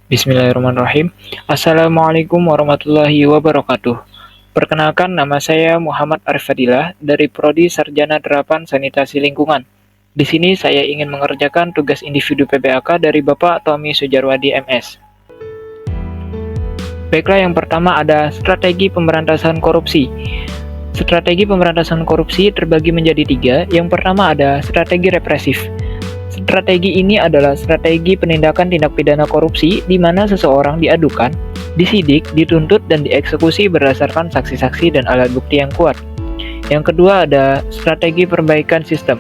Bismillahirrahmanirrahim. Assalamualaikum warahmatullahi wabarakatuh. Perkenalkan, nama saya Muhammad Arif Fadilah dari Prodi Sarjana Terapan Sanitasi Lingkungan. Di sini saya ingin mengerjakan tugas individu PPAK dari Bapak Tommy Sujarwadi MS. Baiklah, yang pertama ada strategi pemberantasan korupsi. Strategi pemberantasan korupsi terbagi menjadi tiga. Yang pertama ada strategi represif. Strategi ini adalah strategi penindakan tindak pidana korupsi di mana seseorang diadukan, disidik, dituntut, dan dieksekusi berdasarkan saksi-saksi dan alat bukti yang kuat. Yang kedua ada strategi perbaikan sistem.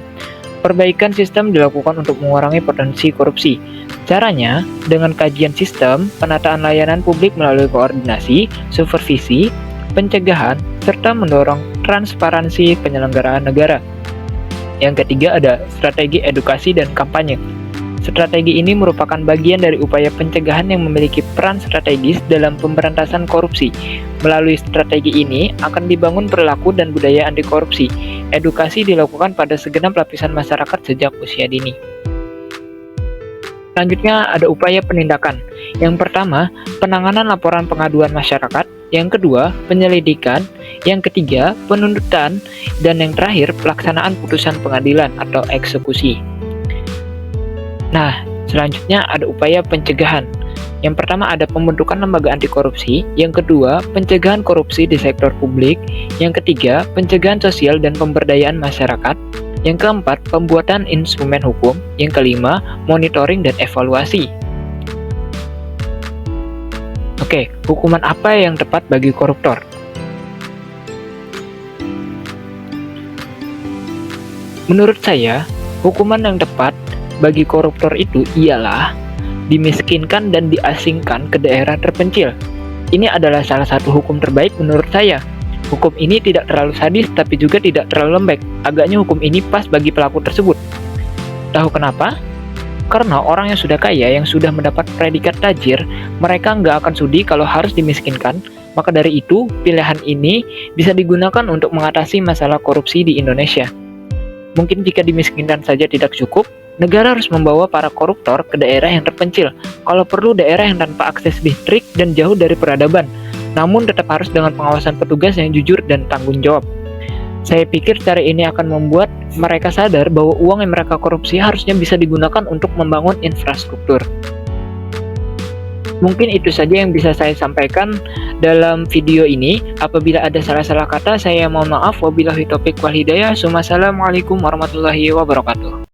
Perbaikan sistem dilakukan untuk mengurangi potensi korupsi. Caranya, dengan kajian sistem, penataan layanan publik melalui koordinasi, supervisi, pencegahan, serta mendorong transparansi penyelenggaraan negara. Yang ketiga ada strategi edukasi dan kampanye. Strategi ini merupakan bagian dari upaya pencegahan yang memiliki peran strategis dalam pemberantasan korupsi. Melalui strategi ini akan dibangun perilaku dan budaya anti korupsi. Edukasi dilakukan pada segenap lapisan masyarakat sejak usia dini. Selanjutnya ada upaya penindakan. Yang pertama, penanganan laporan pengaduan masyarakat. Yang kedua, penyelidikan. Yang ketiga, penuntutan. Dan yang terakhir, pelaksanaan putusan pengadilan atau eksekusi. Nah, selanjutnya ada upaya pencegahan. Yang pertama ada pembentukan lembaga anti korupsi. Yang kedua, pencegahan korupsi di sektor publik. Yang ketiga, pencegahan sosial dan pemberdayaan masyarakat. Yang keempat, pembuatan instrumen hukum. Yang kelima, monitoring dan evaluasi. Oke, hukuman apa yang tepat bagi koruptor? Menurut saya, hukuman yang tepat bagi koruptor itu ialah dimiskinkan dan diasingkan ke daerah terpencil. Ini adalah salah satu hukum terbaik menurut saya. Hukum ini tidak terlalu sadis tapi juga tidak terlalu lembek. Agaknya hukum ini pas bagi pelaku tersebut. Tahu kenapa? Karena orang yang sudah kaya, yang sudah mendapat predikat tajir, mereka nggak akan sudi kalau harus dimiskinkan. Maka dari itu, pilihan ini bisa digunakan untuk mengatasi masalah korupsi di Indonesia. Mungkin jika dimiskinkan saja tidak cukup, negara harus membawa para koruptor ke daerah yang terpencil. Kalau perlu daerah yang tanpa akses listrik dan jauh dari peradaban. Namun tetap harus dengan pengawasan petugas yang jujur dan tanggung jawab. Saya pikir cara ini akan membuat mereka sadar bahwa uang yang mereka korupsi harusnya bisa digunakan untuk membangun infrastruktur. Mungkin itu saja yang bisa saya sampaikan dalam video ini. Apabila ada salah-salah kata, saya mohon maaf. Wabillahi taufiq wal hidayah. Assalamualaikum warahmatullahi wabarakatuh.